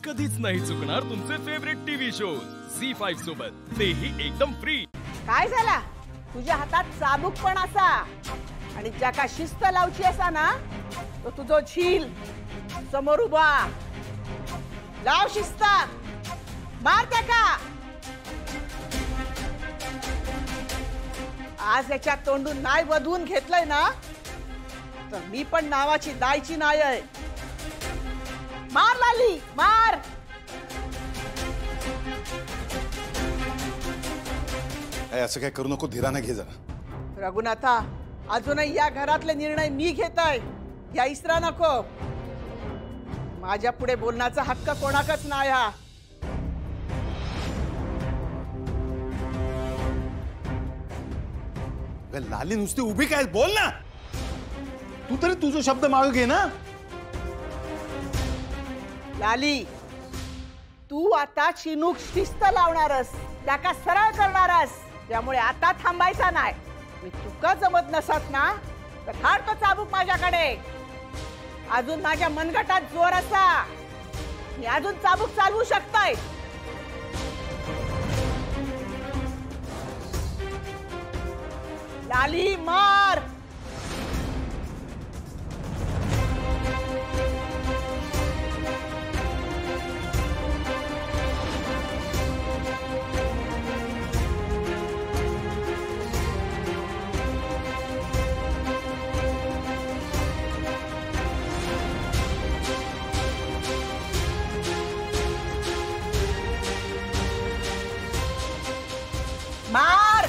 कधीच नाही चुकणार तुमचे फेवरेट टीव्ही शोज झी5 सोबत, तेही एकदम फ्री। काय झाला तुझ्या हातात चाबूक पण असा आणि ज्याका शिस्त लावची असा ना तो तुझो झील समोर उभा लाव शिस्त मार त्याका। आज याच्या तोंडून नाही वधवून घेतलंय ना तर मी पण नावाची दायची नाही आहे। मार लाली मार। असं काय करू नको, धीराने घे जरा। रघुनाथा अजूनही या घरातले निर्णय मी घेताय, या इसरा नको। माझ्या पुढे बोलण्याचा हक्क कोणाकच नाही हा। लाली नुसती उभी काय, बोल ना तू तरी, तुझा शब्द मागे घे ना। लाली तू आता चिनूक शिस्त लावणारस, त्याका सरळ करणारस, त्यामुळे आता थांबायचा नाही। मी तुका जमत नसत ना तर काढ तो चाबूक माझ्याकडे। अजून माझ्या मनगटात जोर असा, मी अजून चाबूक चालवू शकताय। लाली मार। मार।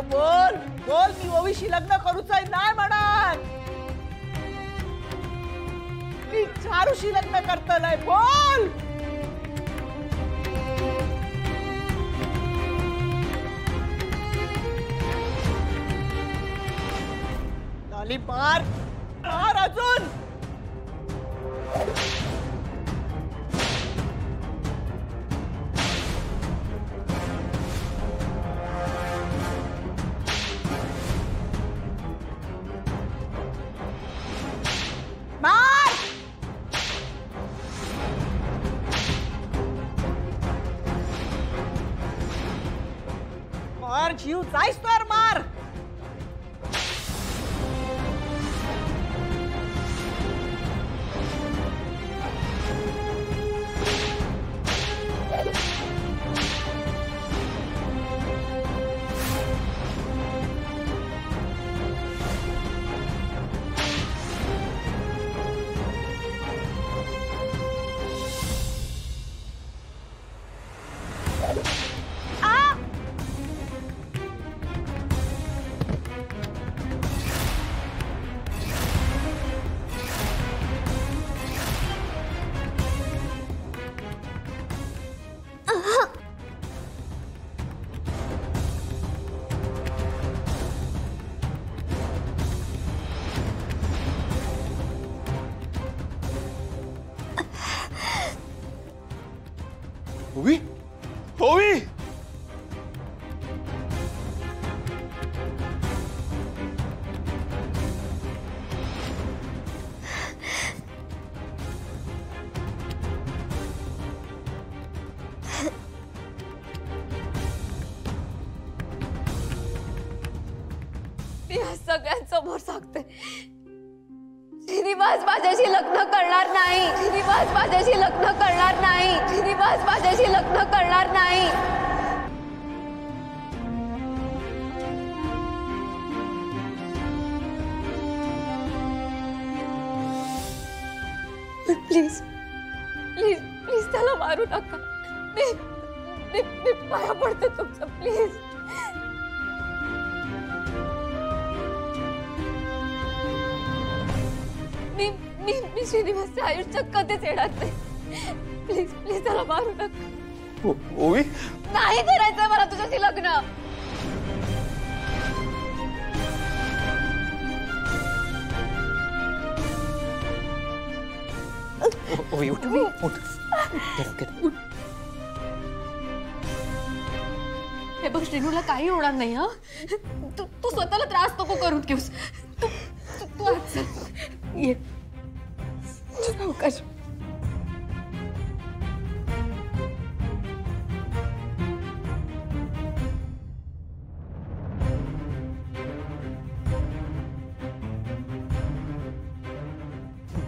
बोल बोल, मी ओवीशी लग्न करूच नाही म्हणत, मी चारूशी लग्न करतलय। बोल लाली मार मार अजून। मार जीव जाईस तर मार। ओवी ओवी मी सगळ्यांसमोर सांगते, श्रीनिवास माझ्याशी लग्न करणार नाही। श्रीनिवास माझ्याशी लग्न करणार नाही। श्रीनिवास माझ्याशी लग्न करणार नाही। प्लीज प्लीज प्लीज त्याला मारू नका। मी पाया पडते तुमचं, प्लीज श्रीनिवासचं आयुष्य कधीच येणार नाही. प्लीज प्लीज त्याला मारू नका. ओवी नाही करायचंय मला तुझ्याशी लग्न. ओवी उठ उठ. हे बघ श्रीनूला काही होणार नाही. हा तू स्वतःला त्रास नको करून घेऊस. तू आज चल. ये सावकाश.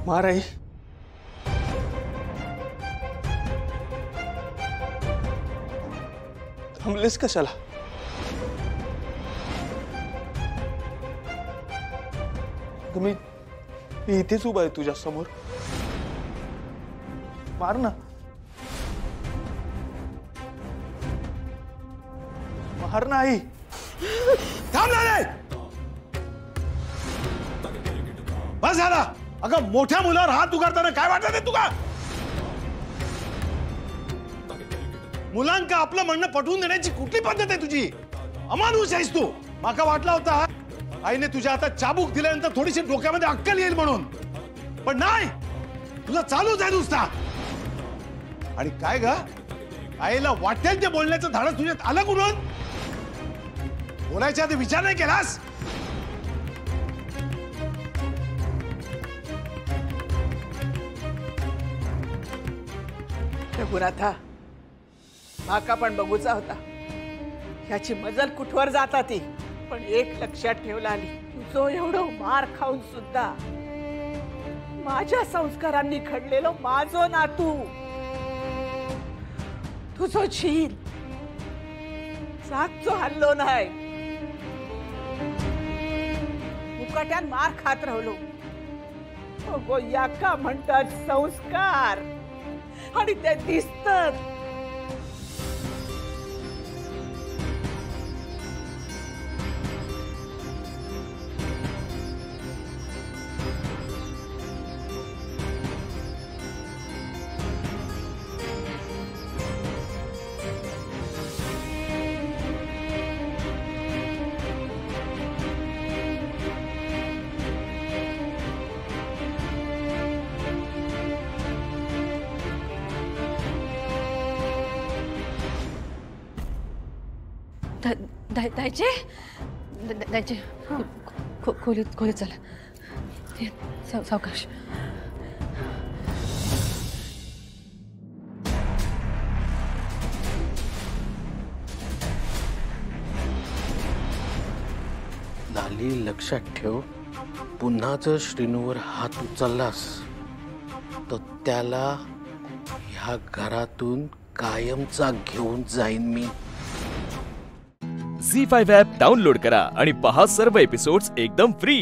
मार आई. थांबलेस कशाला? मी इथेच उभा आहे तुझ्या समोर. मार ना. मार ना आई. थांब ना. बस झाला. अगं मोठ्या मुलावर हात उगारताना काय वाटत आहे तुला? मुलांका आपलं म्हणणं पटवून देण्याची कुठली पद्धत आहे तुझी? अमानुष आहेस तू. माका वाटला होता आईने तुझ्या हातात चाबूक दिल्यानंतर थोडीशी डोक्यामध्ये अक्कल येईल म्हणून, पण नाही. तुला चालूच आहे नुसता. आणि काय ग, आईला वाटेल ते बोलण्याचं धाडस तुझ्यात आलं कुठून? बोलायच्या आधी विचार नाही केलास? रघुनाथा, माका पण बघूचा होता ह्याची मजल कुठवर जाता ती. पण एक लक्षात ठेवला आली, तुझो एवढं मार खाऊन सुद्धा माझ्या संस्कारांनी घडलेलो माझो नातू, तुझो झील सागचो हल्लो नाही. मुकाट्यान मार खात राहिलो. अगो याका म्हणतात संस्कार, आणि ते दिसतात. दायचे खोलीत चला. सावकाश. लाली लक्षात ठेव, पुन्हा जर श्रीनूवर हात उचललास तर त्याला ह्या घरातून कायमचा घेऊन जाईन मी. झी5 ॲप डाउनलोड करा आणि पहा सर्व एपिसोड्स एकदम फ्री.